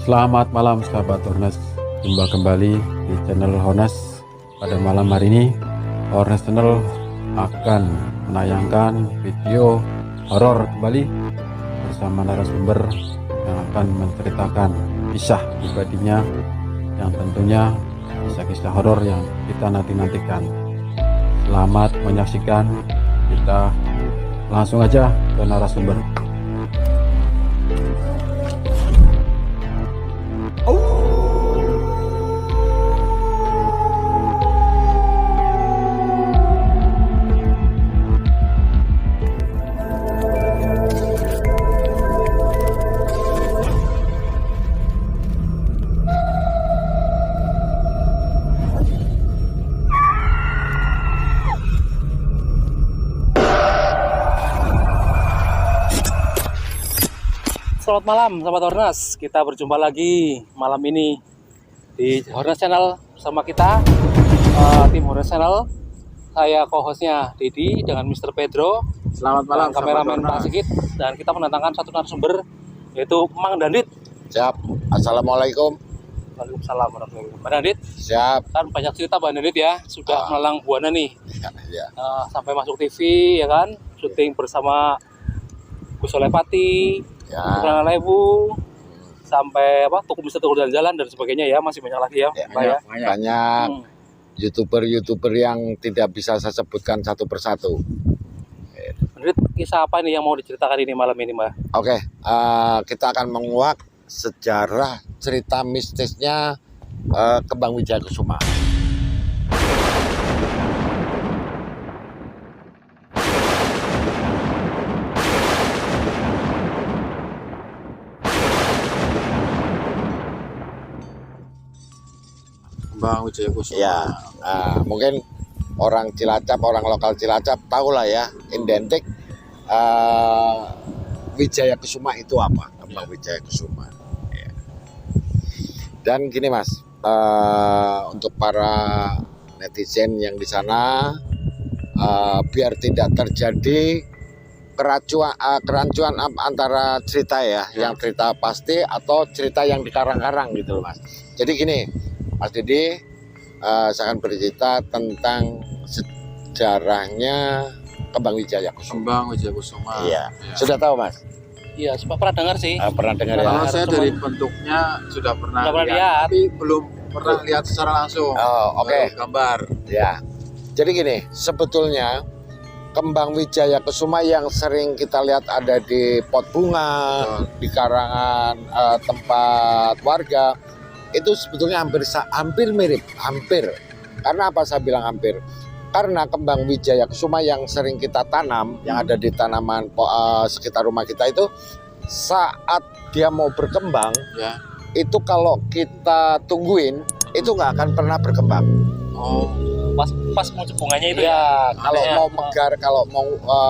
Selamat malam sahabat Hornes, jumpa kembali di channel Hornes. Pada malam hari ini Hornes Channel akan menayangkan video horor kembali bersama narasumber yang akan menceritakan kisah pribadinya yang tentunya kisah-kisah horor yang kita nantikan. Selamat menyaksikan, kita langsung aja ke narasumber. Selamat malam sahabat Hornes, kita berjumpa lagi malam ini di Hornes Channel bersama kita, tim Hornes Channel. Saya co-hostnya Dedi dengan Mr. Pedro. Selamat malam kameramen Pak Sigit, dan kita mendatangkan satu narasumber yaitu Mang Dandit. Siap. Assalamualaikum. Waalaikumsalam warahmatullahi wabarakatuh. Mang Dandit, Siap. kan banyak cerita Bang Dandit ya, sudah melalang buana nih, Ya. sampai masuk TV ya kan, syuting bersama Gus Solepati, Ya. Lebu, sampai apa Tuku bisa Tuku jalan-jalan dan sebagainya ya, masih banyak lagi ya, Pak ya. Banyak YouTuber yang tidak bisa saya sebutkan satu persatu. Menurut kisah apa nih yang mau diceritakan ini malam ini, Mbak? Oke, kita akan menguak sejarah cerita mistisnya Kembang Wijaya Kusuma. Kembang Wijaya Kusuma. Ya, mungkin orang Cilacap, orang lokal Cilacap tahu lah ya, identik Wijaya Kusuma itu apa? Kembang Wijaya Kusuma. Ya. Dan gini Mas, untuk para netizen yang di sana, biar tidak terjadi kerancuan antara cerita ya, yang cerita pasti atau cerita yang dikarang-karang gitu loh Mas. Jadi gini, Mas Didi, saya akan bercerita tentang sejarahnya Kembang Wijaya Kusuma. Kembang Wijaya Kusuma. Iya. Sudah tahu Mas? Iya, sempat pernah dengar sih. Pernah dengar ya? Kalau saya Cuman- dari bentuknya sudah pernah Sudah pernah lihat, lihat. tapi belum pernah lihat secara langsung. Oh, oke. Baru gambar. Ya. Jadi gini, sebetulnya Kembang Wijaya Kusuma yang sering kita lihat ada di pot bunga, di karangan tempat warga, itu sebetulnya hampir mirip, hampir. Karena apa saya bilang hampir? Karena Kembang Wijaya Kusuma yang sering kita tanam, yang ada di tanaman sekitar rumah kita itu, saat dia mau berkembang, Ya. itu kalau kita tungguin, itu nggak akan pernah berkembang. Oh, Pas muncul bunganya itu ya. Ya, kalau Aneh ya. mau megar, kalau mau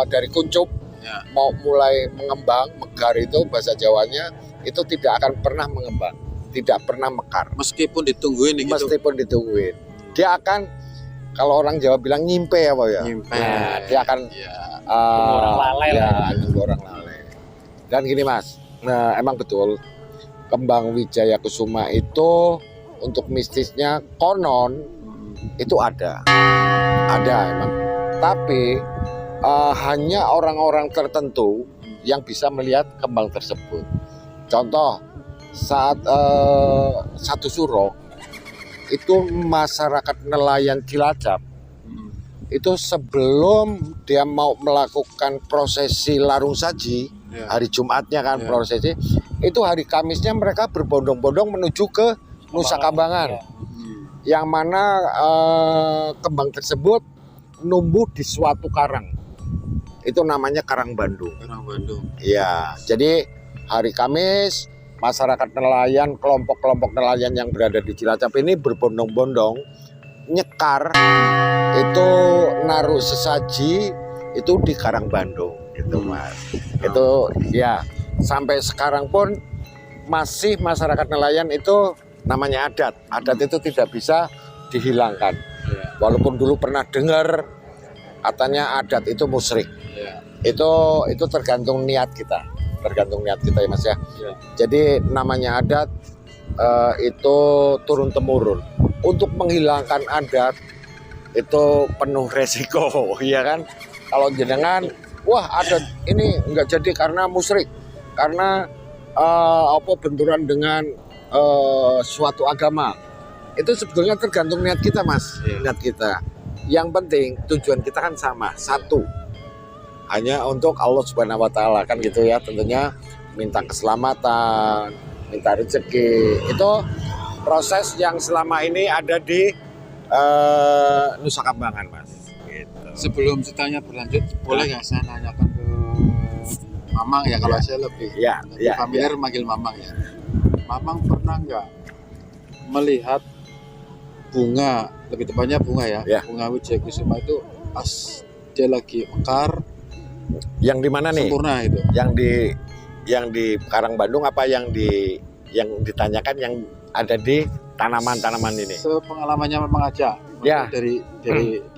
dari kuncup, ya. mau mulai mengembang, megar itu bahasa Jawanya, itu tidak akan pernah mengembang, tidak pernah mekar. Meskipun ditungguin gitu. Meskipun ditungguin, dia akan, kalau orang Jawa bilang nyimpe apa ya? Nyimpe. Nah, dia akan Ya. Tunggu orang lalai ya, lah. nunggu orang lalai. Dan gini Mas, nah emang betul Kembang Wijaya Kusuma itu untuk mistisnya konon itu ada emang. Tapi hanya orang-orang tertentu yang bisa melihat kembang tersebut. Contoh, saat satu suro itu masyarakat nelayan Cilacap itu sebelum dia mau melakukan prosesi larung saji, Ya. hari Jumatnya kan Ya. prosesi, itu hari Kamisnya mereka berbondong-bondong menuju ke Nusa Kambangan, yang mana kembang tersebut numbuh di suatu karang, itu namanya Karang Bandung. Orang Bandung. Iya, jadi hari Kamis masyarakat nelayan, kelompok-kelompok nelayan yang berada di Cilacap ini berbondong-bondong nyekar, itu naruh sesaji itu di Karang Bandung gitu Mas. Itu ya sampai sekarang pun masih masyarakat nelayan itu namanya adat itu tidak bisa dihilangkan. Ya. Walaupun dulu pernah dengar katanya adat itu musyrik. Ya. Itu tergantung niat kita ya Mas ya. Ya. Jadi namanya adat itu turun temurun. Untuk menghilangkan adat itu penuh resiko, ya kan? Kalau jenengan, wah adat ini nggak jadi karena musyrik, karena benturan dengan suatu agama. Itu sebetulnya tergantung niat kita, Mas. Niat kita. Yang penting tujuan kita kan sama, satu. Hanya untuk Allah Subhanahu wa taala kan gitu ya, tentunya minta keselamatan, minta rezeki. Itu proses yang selama ini ada di Nusa Kambangan, Mas. Gitu. Sebelum ceritanya berlanjut, boleh nggak saya nanyakan ke Mamang ya, kalau saya lebih familiar manggil Mamang ya. Mamang pernah nggak melihat bunga, lebih tepatnya bunga ya, bunga Wijaya Kusuma itu pas dia lagi mekar? Yang di mana nih? Sempurna itu. Yang di Karang Bandung apa yang ditanyakan yang ada di tanaman-tanaman ini? Sepengalamannya Mamang aja. Ya. Dari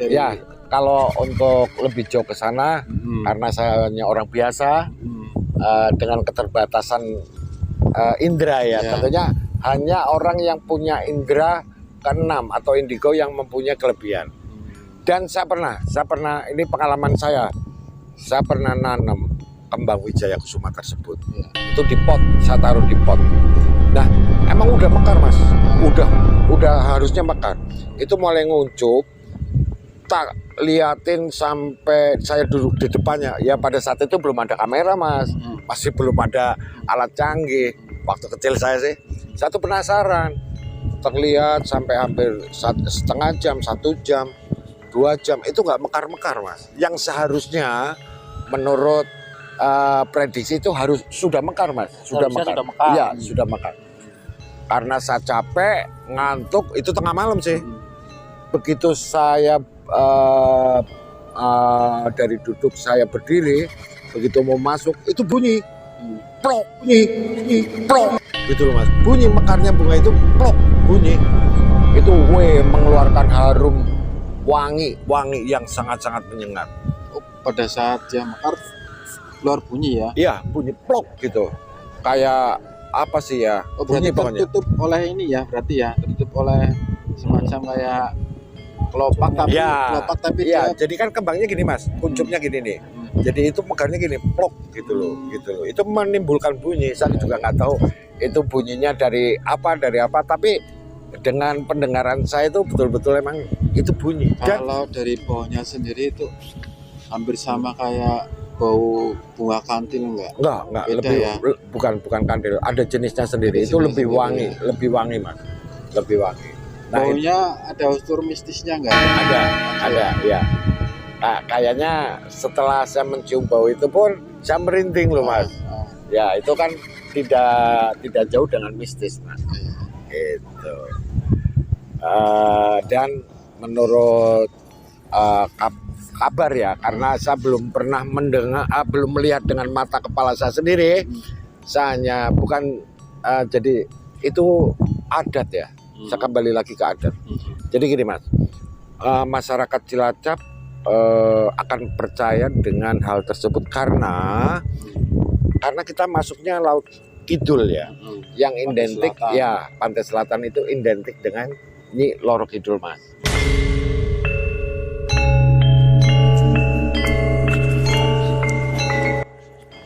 ya, kalau untuk lebih jauh ke sana, karena saya hanya orang biasa dengan keterbatasan indera ya, tentunya hanya orang yang punya indera keenam atau indigo yang mempunyai kelebihan. Dan saya pernah ini pengalaman saya pernah nanam kembang Wijaya Kusuma tersebut. Itu di pot, saya taruh di pot. Nah, emang udah mekar, Mas. Udah harusnya mekar. Itu mulai nguncup, tak liatin sampai saya duduk di depannya. Ya pada saat itu belum ada kamera, Mas. Masih belum ada alat canggih. Waktu kecil saya sih, saya tuh penasaran. Terlihat sampai hampir setengah jam, 1 jam, 2 jam, itu nggak mekar-mekar, Mas. Yang seharusnya menurut prediksi itu harus sudah mekar, Mas. Sudah mekar. Iya, sudah mekar. Karena saya capek, ngantuk, itu tengah malam sih. Begitu saya dari duduk saya berdiri, begitu mau masuk itu bunyi plok, bunyi plok, gitu loh, Mas. Bunyi mekarnya bunga itu plok, bunyi. Itu mengeluarkan harum wangi yang sangat-sangat menyengat. Pada saat dia mekar keluar bunyi ya? Iya, bunyi plok gitu. Kayak apa sih ya? Bunyi pokoknya. Tertutup oleh ini ya, berarti ya, tertutup oleh semacam kayak kelopak tapi ya, jadi kan kembangnya gini, Mas. Kuncupnya gini nih. Jadi itu mekarnya gini, plok gitu loh. Itu menimbulkan bunyi. Saya juga nggak tahu itu bunyinya dari apa, tapi dengan pendengaran saya itu betul-betul emang itu bunyi. Kalau dari baunya sendiri itu hampir sama kayak bau bunga kantil enggak? Enggak, beda lebih ya? bukan kantil, ada jenisnya sendiri. Itu lebih wangi, Mas. Lebih wangi. Nah, baunya ada unsur mistisnya enggak? Ada, ya. Nah, kayaknya setelah saya mencium bau itu pun saya merinding loh, Mas. Ya, itu kan tidak jauh dengan mistis, Mas. Itu. Dan menurut kabar ya, karena saya belum pernah belum melihat dengan mata kepala saya sendiri. Saya hanya jadi itu adat ya. Saya kembali lagi ke adat. Jadi gini, Mas, masyarakat Cilacap akan percaya dengan hal tersebut karena kita masuknya laut kidul ya, yang identik ya pantai selatan itu identik dengan Nyi Loro Kidul, Mas.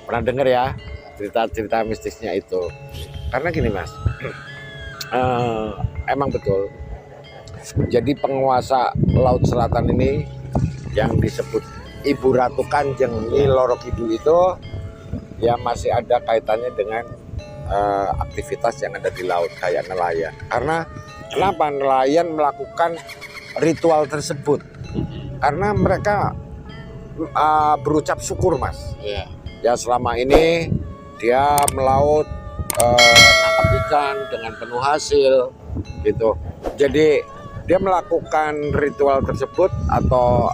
Pernah dengar ya cerita-cerita mistisnya itu? Karena gini, Mas, emang betul. Jadi penguasa laut selatan ini yang disebut Ibu Ratu Kanjeng Nyi Loro Kidul itu ya masih ada kaitannya dengan aktivitas yang ada di laut kayak nelayan. Karena kenapa nelayan melakukan ritual tersebut? Karena mereka berucap syukur, Mas. Ya selama ini dia melaut nangkap ikan dengan penuh hasil gitu. Jadi dia melakukan ritual tersebut atau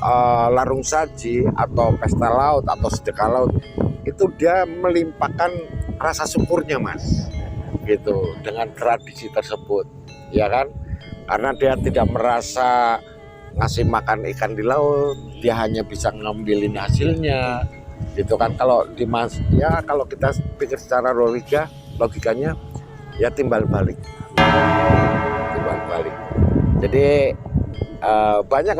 larung saji atau pesta laut atau sedekah laut, itu dia melimpahkan rasa syukurnya, Mas, gitu, dengan tradisi tersebut, ya kan? Karena dia tidak merasa ngasih makan ikan di laut, dia hanya bisa ngambilin hasilnya, gitu kan. Kalau kalau kita pikir secara logikanya ya timbal balik, Kembang Bali. Jadi banyak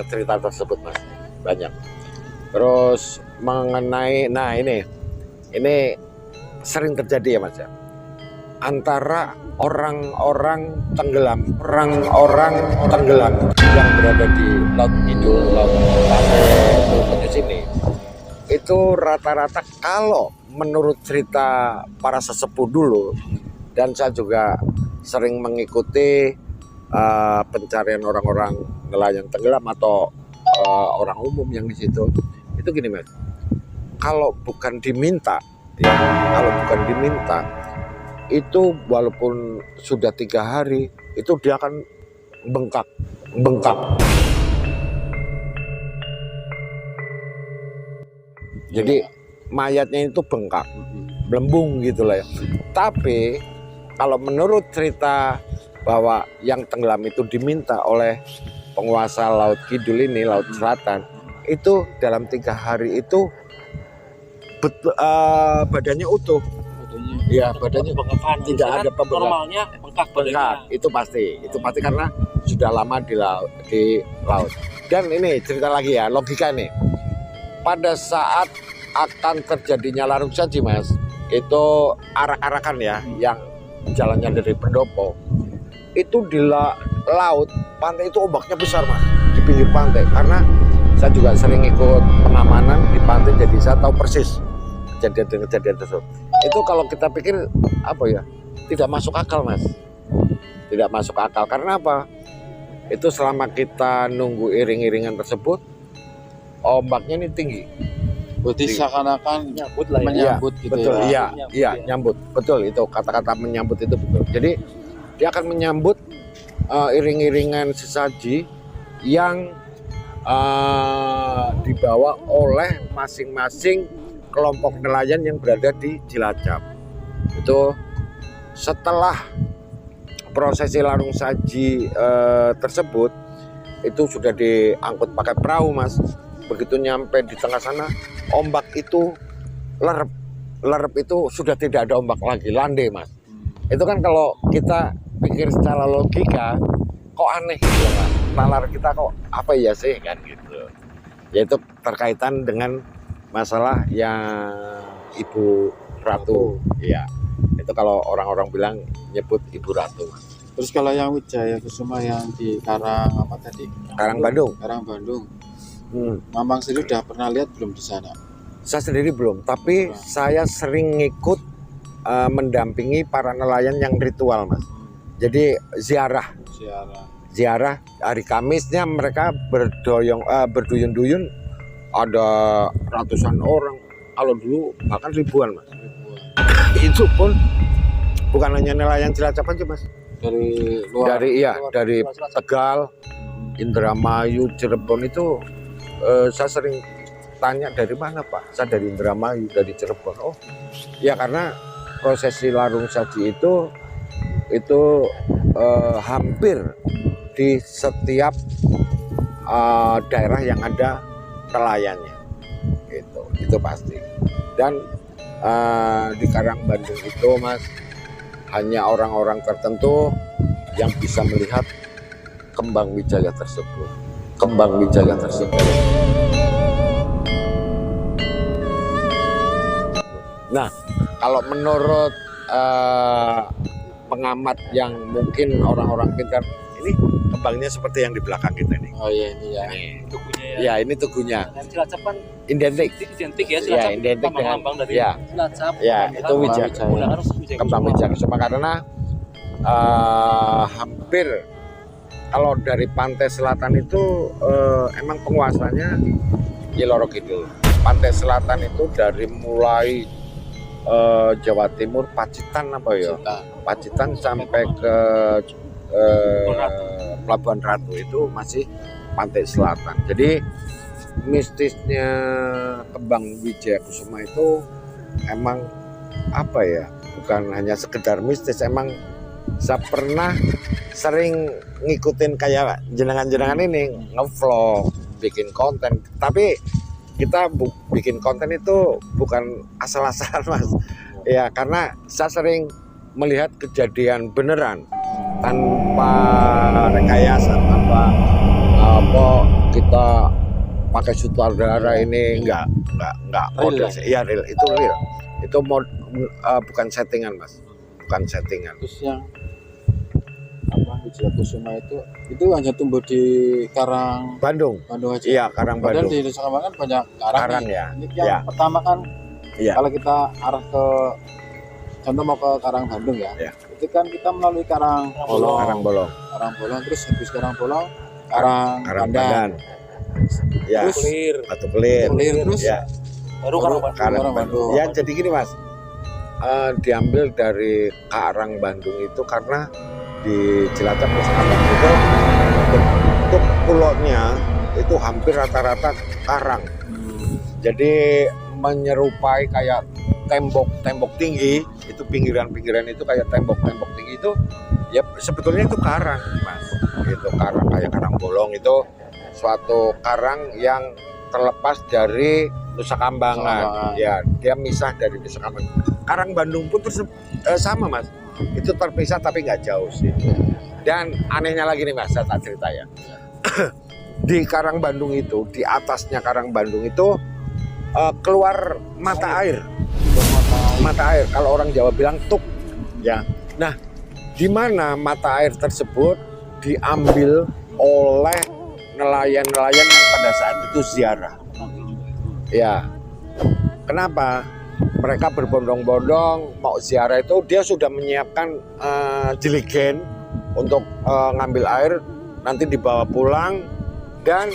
cerita tersebut mas, banyak. Terus mengenai, nah ini sering terjadi ya mas ya, antara orang-orang tenggelam yang berada di Laut Kidul, Laut Penyus ini, itu rata-rata kalau menurut cerita para sesepuh dulu, dan saya juga sering mengikuti pencarian orang-orang nelayan tenggelam atau orang umum yang di situ, itu gini mas, kalau bukan diminta itu walaupun sudah 3 hari itu dia akan bengkak. Jadi mayatnya itu bengkak, melembung gitu lah ya. Tapi kalau menurut cerita bahwa yang tenggelam itu diminta oleh penguasa Laut Kidul ini, Laut Selatan, itu dalam 3 hari itu badannya utuh. Ya, badannya tidak ada pembengkak. Normalnya bengkak. Itu pasti karena sudah lama di laut. Dan ini cerita lagi ya, logika nih. Pada saat akan terjadinya larung saji mas, itu arak-arakan ya, yang jalannya dari Pendopo, itu di laut pantai itu ombaknya besar mas, di pinggir pantai. Karena saya juga sering ikut pengamanan di pantai, jadi saya tahu persis kejadian tersebut. Itu kalau kita pikir apa ya, tidak masuk akal mas, tidak masuk akal. Karena apa? Itu selama kita nunggu iring-iringan tersebut, ombaknya ini tinggi. Berarti seakan-akan menyambut gitu betul, ya. Iya, nyambut. Betul, itu kata-kata menyambut itu betul. Jadi dia akan menyambut iring-iringan sesaji yang dibawa oleh masing-masing kelompok nelayan yang berada di Cilacap. Itu setelah prosesi larung saji tersebut, itu sudah diangkut pakai perahu mas. Begitu nyampe di tengah sana, ombak itu lerep itu sudah tidak ada ombak lagi, landai mas. Itu kan kalau kita pikir secara logika, kok aneh gitu mas, nalar kita kok apa ya sih kan gitu. Yaitu terkaitan dengan masalah yang Ibu Ratu. Iya, itu kalau orang-orang bilang nyebut Ibu Ratu. Terus kalau yang Wijaya Kusuma yang di Karang apa tadi? Karang Bandung. Mamang sendiri udah pernah lihat belum di sana? Saya sendiri belum, tapi saya sering ngikut mendampingi para nelayan yang ritual mas. Jadi ziarah hari Kamisnya mereka berduyun-duyun, ada ratusan orang, kalau dulu bahkan ribuan mas. Itu pun bukan hanya nelayan Cilacap aja mas, Dari luar. dari Tegal, Indramayu, Cirebon itu saya sering tanya dari mana pak? Saya dari Indramayu, dari Cirebon. Oh ya, karena prosesi larung saji itu hampir di setiap daerah yang ada nelayannya, itu pasti. Dan di Karang Bandung itu mas, hanya orang-orang tertentu yang bisa melihat kembang wijaya tersebut. Nah, kalau menurut pengamat yang mungkin orang-orang pintar, ini kembangnya seperti yang di belakang kita ini. Oh iya, ini ya. Tugunya ya. Ya, ini tugunya. Dan Cilacap kan Identik ya, Cilacap. identik dengan Lambang dari ya. Cilacap. Ya, itu wijaya. Kembang wijaya Kusuma karena hampir kalau dari pantai selatan itu emang penguasanya Loro Kidul. Pantai selatan itu dari mulai Jawa Timur, Pacitan Pacitan sampai ke Pelabuhan Ratu itu masih pantai selatan. Jadi mistisnya kembang wijaya Kusuma itu emang apa ya, bukan hanya sekedar mistis, emang saya pernah sering ngikutin kayak jenengan-jenengan ini ngevlog, bikin konten. Tapi kita bikin konten itu bukan asal-asalan mas ya, karena saya sering melihat kejadian beneran tanpa rekayasa, tanpa apa kita pakai sutradara ini enggak Real, model. Iya real, itu real. Itu bukan settingan Mas, bukan settingan. Terus yang apa Wijaya Kusuma itu hanya tumbuh di karang Bandung. Bandung aja. Iya, karang Padahal Bandung. di Nusa Kambangan banyak karang. Karang nih. ya. Ini yang Ya. pertama kan Iya. kalau kita arah ke contoh mau ke Karang Bandung ya. Iya. Itu kan kita melalui Karang Bolong. Karang bolong. Karang Bolong terus habis Karang Bolong Karang Pandan. Ya. Terus Clear. Batu Kelir. Kelir, terus Ya. Baru Karang Bandung. Karang Karang Bandung. Bandung. Ya jadi gini Mas, diambil dari Karang Bandung itu karena di Cilacap Nusa Kambangan itu bentuk pulaunya itu hampir rata-rata karang. Jadi menyerupai kayak tembok tinggi, itu pinggiran-pinggiran itu kayak tembok tinggi itu ya sebetulnya itu karang Mas. Itu karang kayak Karang Bolong itu suatu karang yang terlepas dari Nusa Kambangan. Ya, dia misah dari Nusa Kambangan. Karang Bandung pun sama Mas. Itu terpisah tapi nggak jauh sih. Dan anehnya lagi nih Mas, saya tak cerita ya. Di Karang Bandung itu, di atasnya Karang Bandung itu keluar mata air. Mata air, kalau orang Jawa bilang tuk. Ya. Nah, di mana mata air tersebut diambil oleh nelayan-nelayan yang pada saat itu ziarah. Ya. Kenapa? Mereka berbondong-bondong mau ziarah itu, dia sudah menyiapkan jeligen untuk ngambil air, nanti dibawa pulang dan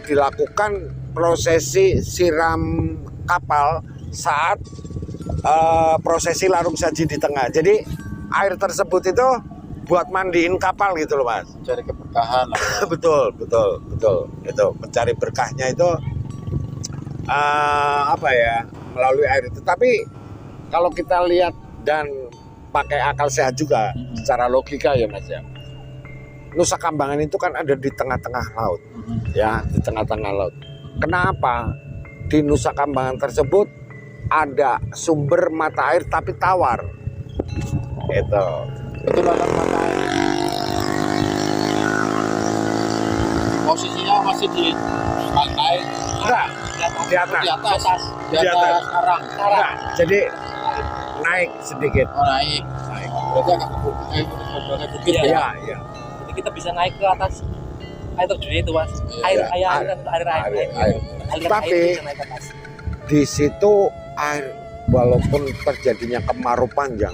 dilakukan prosesi siram kapal saat prosesi larung saji di tengah. Jadi air tersebut itu buat mandiin kapal gitu loh Mas. Cari keberkahan lah. betul. Itu mencari berkahnya itu apa ya, melalui air itu. Tapi kalau kita lihat dan pakai akal sehat juga, secara logika ya Mas ya. Nusa Kambangan itu kan ada di tengah-tengah laut, ya, di tengah-tengah laut. Kenapa di Nusa Kambangan tersebut ada sumber mata air tapi tawar? Itu Mata air. Posisinya masih di pantai. enggak di atas. Di atas karang. Enggak, jadi naik sedikit. Oh, naik. Berarti agak bukit ya. Iya, iya. Jadi kita bisa naik ke atas air terjun itu Mas. Air. Tapi bisa naik ke atas. di situ air, walaupun terjadinya kemarau panjang,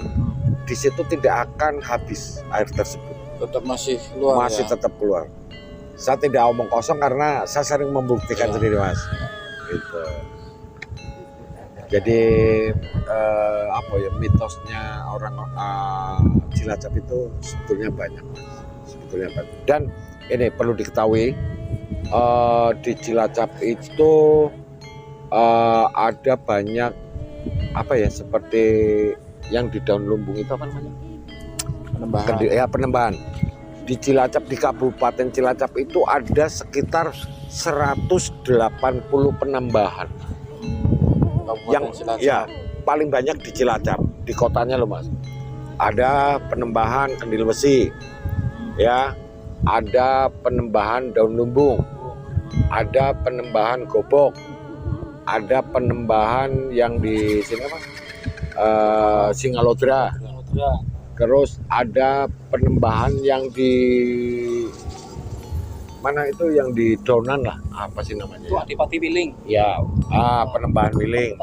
di situ tidak akan habis air tersebut. Tetap masih keluar. Masih ya? tetap keluar. Saya tidak omong kosong karena saya sering membuktikan sendiri Mas. Gitu. Jadi apa ya, mitosnya orang Cilacap itu sebetulnya banyak Mas. Sebetulnya banyak. Dan ini perlu diketahui, di Cilacap itu ada banyak apa ya, seperti yang di daun lumbung itu apa namanya? Penembahan. Penembahan. Di Cilacap, di Kabupaten Cilacap itu ada sekitar 180 penambahan. Yang Cilacap. ya paling banyak di Cilacap, di kotanya loh Mas. Ada penembahan kendil besi, ya, ada penembahan daun lumbung, ada penembahan gobok, ada penembahan yang di sini apa? Singalodra. Terus ada penembahan yang di mana itu, yang di Donan lah, apa sih namanya? Itu Adipati Wiling. Ya, penembahan wiling.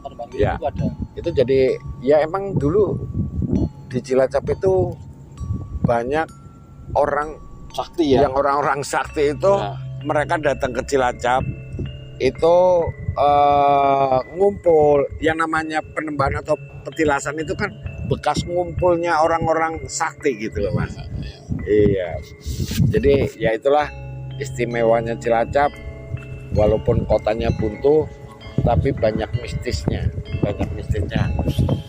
Penembahan wiling Ya. itu ada. Itu jadi ya emang dulu di Cilacap itu banyak orang sakti ya. yang orang-orang sakti itu, Ya. mereka datang ke Cilacap itu ngumpul. Yang namanya penembahan atau petilasan itu kan bekas ngumpulnya orang-orang sakti gitu loh Mas. Iya. Jadi ya itulah istimewanya Cilacap, walaupun kotanya buntu tapi banyak mistisnya,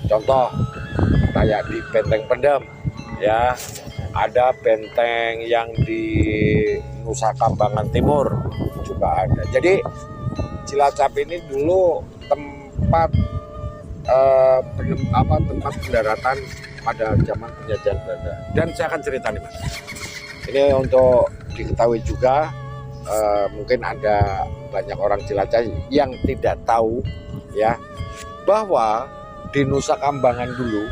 Contoh kayak di Benteng Pendem, ya, ada benteng yang di Nusa Kambangan Timur juga ada. Jadi Cilacap ini dulu tempat tempat pendaratan pada zaman penjajahan Belanda. Dan saya akan cerita nih Mas. Ini untuk diketahui juga, mungkin ada banyak orang Cilacap yang tidak tahu ya, bahwa di Nusa Kambangan dulu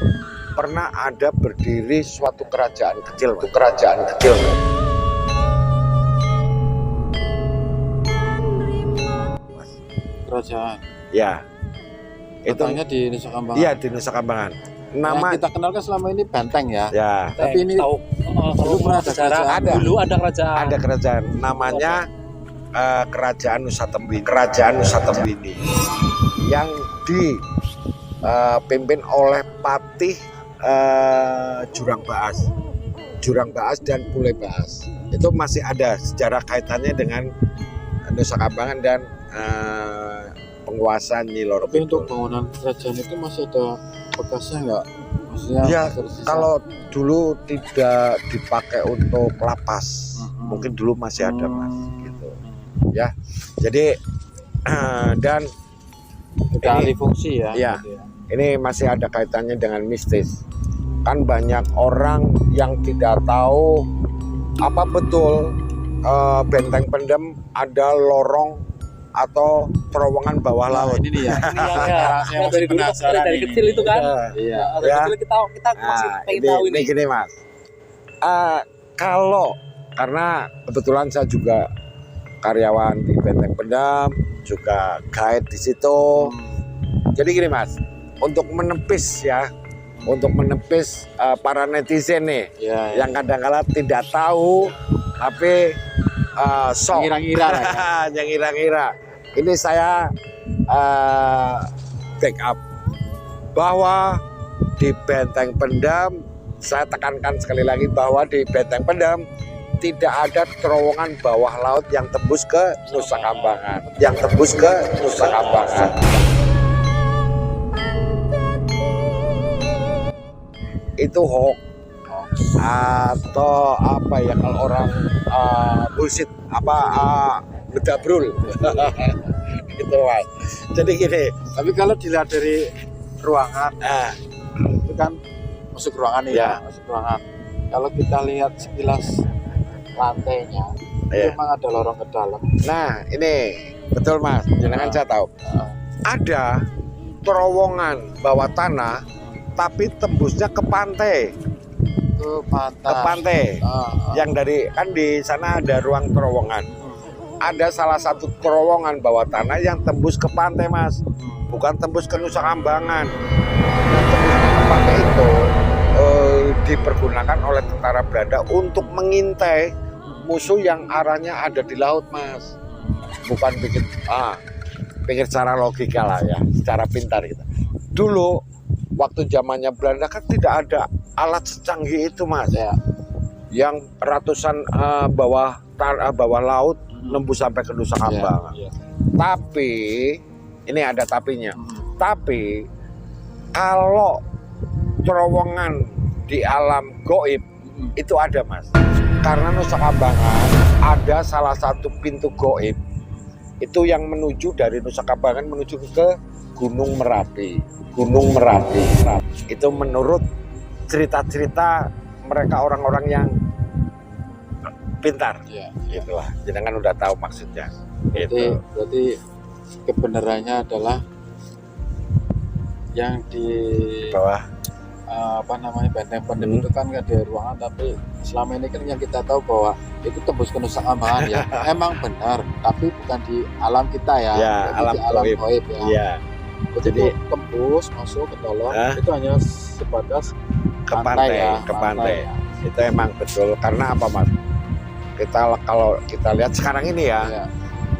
pernah ada berdiri suatu kerajaan kecil, Kerajaan. Ya, itu Katanya di Nusa Kambangan. iya di Nusa Kambangan. Nama Yang kita kenal kan selama ini benteng ya. ya Tapi ini tahu dulu pernah ada kerajaan. Ada. Dulu ada kerajaan. ada kerajaan namanya Kerajaan Nusa Tembini yang dipimpin oleh Patih Jurang Baas dan Pule Baas. Itu masih ada sejarah kaitannya dengan Nusa Kambangan dan penguasa Nyi Loro Tapi Kidul. untuk bangunan kerajaan itu masih ada bekasnya nggak? Maksudnya Ya, tersisa? kalau dulu tidak dipakai untuk lapas, mungkin dulu masih ada Mas, gitu. Ya, jadi dan udah ini- alih fungsi ya. Iya. gitu ya. ini masih ada kaitannya dengan mistis. Kan banyak orang yang tidak tahu apa betul Benteng Pendem ada lorong atau terowongan bawah Nah, laut. ini nih ya. Ini yang Saya masih dari dulu penasaran dari ini. kecil itu kan. Iya. Dari Ya. kecil kita masih Nah, pengen tahu ini. gini Mas. Kalau karena kebetulan saya juga karyawan di Benteng Pendem, juga guide di situ. Jadi gini Mas, untuk menepis para netizen nih Iya. yang kadang-kala tidak tahu tapi sok Ngira-ngira lah ya. yang ngira-ngira. Ini saya backup bahwa di Benteng Pendem, saya tekankan sekali lagi bahwa di Benteng Pendem tidak ada terowongan bawah laut yang tembus ke Nusa Kambangan. Itu hoax atau apa ya kalau orang bullshit bedabrul. Gitu Mas. Jadi gini, Tapi kalau dilihat dari ruangan ah, itu kan masuk ruangan nih Ya. ya, masuk ruangan. Kalau kita lihat sekilas lantainya, itu Ya. memang ada lorong ke dalam. nah ini betul Mas, jangan saya tahu. Ada terowongan bawah tanah tapi tembusnya ke pantai, Ke pantai. Yang dari kan di sana ada ruang terowongan. Ada salah satu terowongan bawah tanah yang tembus ke pantai Mas, bukan tembus ke Nusa Kambangan. Yang tembus ke pantai itu dipergunakan oleh tentara Belanda untuk mengintai musuh yang arahnya ada di laut Mas, bukan pikir secara logika lah ya, secara pintar gitu. Dulu waktu zamannya Belanda kan tidak ada alat secanggih itu Mas ya, yang ratusan bawah laut nembus sampai ke Nusa Kambangan. Iya. Tapi ini ada tapinya. Tapi kalau terowongan di alam goib itu ada Mas, karena Nusa Kambangan ada salah satu pintu goib itu yang menuju dari Nusa Kambangan menuju ke Gunung Merapi. Itu menurut cerita-cerita mereka orang-orang yang pintar. Iya. Itulah, jenengan udah tahu maksudnya. Berarti kebenarannya adalah yang di Bawah. Benteng Pendem itu kan nggak ada ruangan, tapi selama ini kan yang kita tahu bahwa itu tembus ke Nusa Kambangan ya. Emang benar, tapi bukan di alam kita ya. Ya, Berarti alam di alam goib. goib ya. Iya, Jadi Jadi- tembus masuk ke dalam Hah? itu hanya sebatas ke pantai, ya, ke pantai. ya. Itu emang betul. Karena apa Mas? Kalau kita lihat sekarang ini ya, Iya.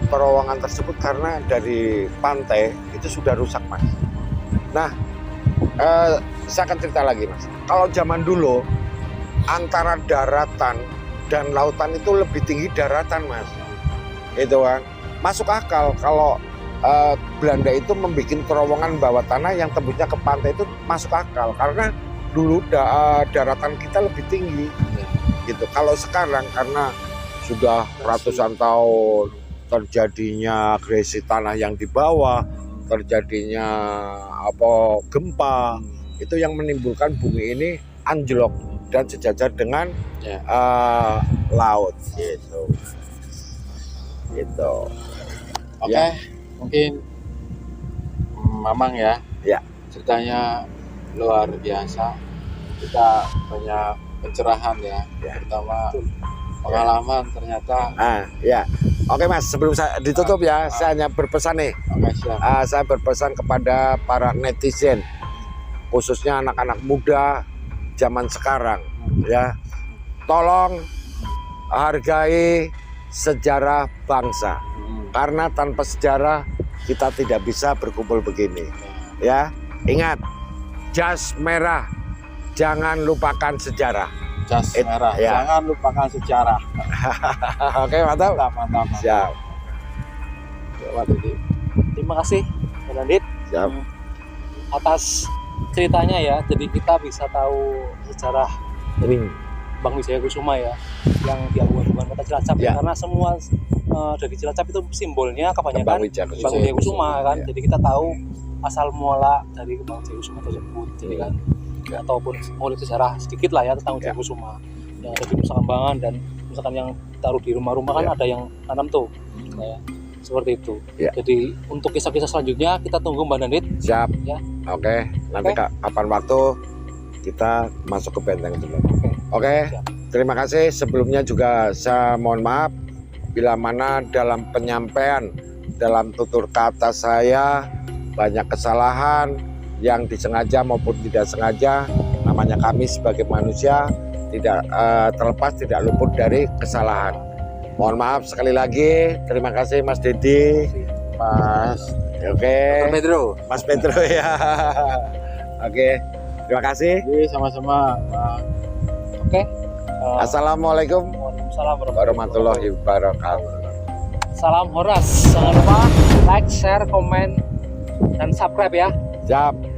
terowongan tersebut karena dari pantai itu sudah rusak Mas. Nah, saya akan cerita lagi Mas. Kalau zaman dulu antara daratan dan lautan itu lebih tinggi daratan Mas. Itu kan masuk akal kalau Belanda itu membuat terowongan bawah tanah yang tembusnya ke pantai, itu masuk akal karena dulu daratan kita lebih tinggi. Gitu. Kalau sekarang karena sudah ratusan tahun terjadinya agresi tanah yang di bawah, terjadinya apa gempa, itu yang menimbulkan bumi ini anjlok dan sejajar dengan Ya. laut gitu. Gitu. Oke, Ya. mungkin Mamang ya. Ya. Ceritanya luar biasa. Kita banyak pencerahan ya. Ya. Pertama pengalaman ternyata. Ya. Oke Mas, sebelum saya ditutup ya, saya hanya berpesan nih. Oke, siap. Saya berpesan kepada para netizen, khususnya anak-anak muda zaman sekarang, ya, tolong hargai sejarah bangsa, karena tanpa sejarah kita tidak bisa berkumpul begini, ya. Ingat, jas merah, jangan lupakan sejarah. Jas merah. Ya. Jangan lupakan sejarah. Oke, mantap. Mantap. Siap. Coba, Didi. Terima kasih Pak Dandit Siap. atas ceritanya ya. Jadi kita bisa tahu sejarah dari Bang Wijaya Kusuma ya, yang dihubungkan kota Cilacap Ya. karena semua dari Cilacap itu simbolnya Bang kebanyakan Wijaya Bang Wijaya Kusuma kan. Ya. Jadi kita tahu asal muala dari Bang Wijaya Kusuma tersebut. Jadi kan ataupun ngulik sejarah sedikit lah ya tentang Wijaya Kusuma yang ada di Nusa Kambangan, dan misalkan yang taruh di rumah-rumah kan ada yang tanam tuh. Ya, seperti itu. Ya. Jadi untuk kisah-kisah selanjutnya kita tunggu Mbak Dandit. Siap. Ya. Oke. Nanti Oke. kapan waktu kita masuk ke benteng dulu. Oke. Oke. Siap. Terima kasih. Sebelumnya juga saya mohon maaf bila mana dalam penyampaian, dalam tutur kata saya banyak kesalahan yang disengaja maupun tidak sengaja. Namanya kami sebagai manusia tidak terlepas, tidak luput dari kesalahan. Mohon maaf sekali lagi. Terima kasih Mas Dedi, Mas. Oke, Pedro. Mas Pedro ya. Oke, terima kasih. Jadi sama-sama. Oke. Assalamualaikum Waalaikumsalam warahmatullahi wabarakatuh. Salam Horas. Jangan lupa like, share, komen, dan subscribe ya. Siap.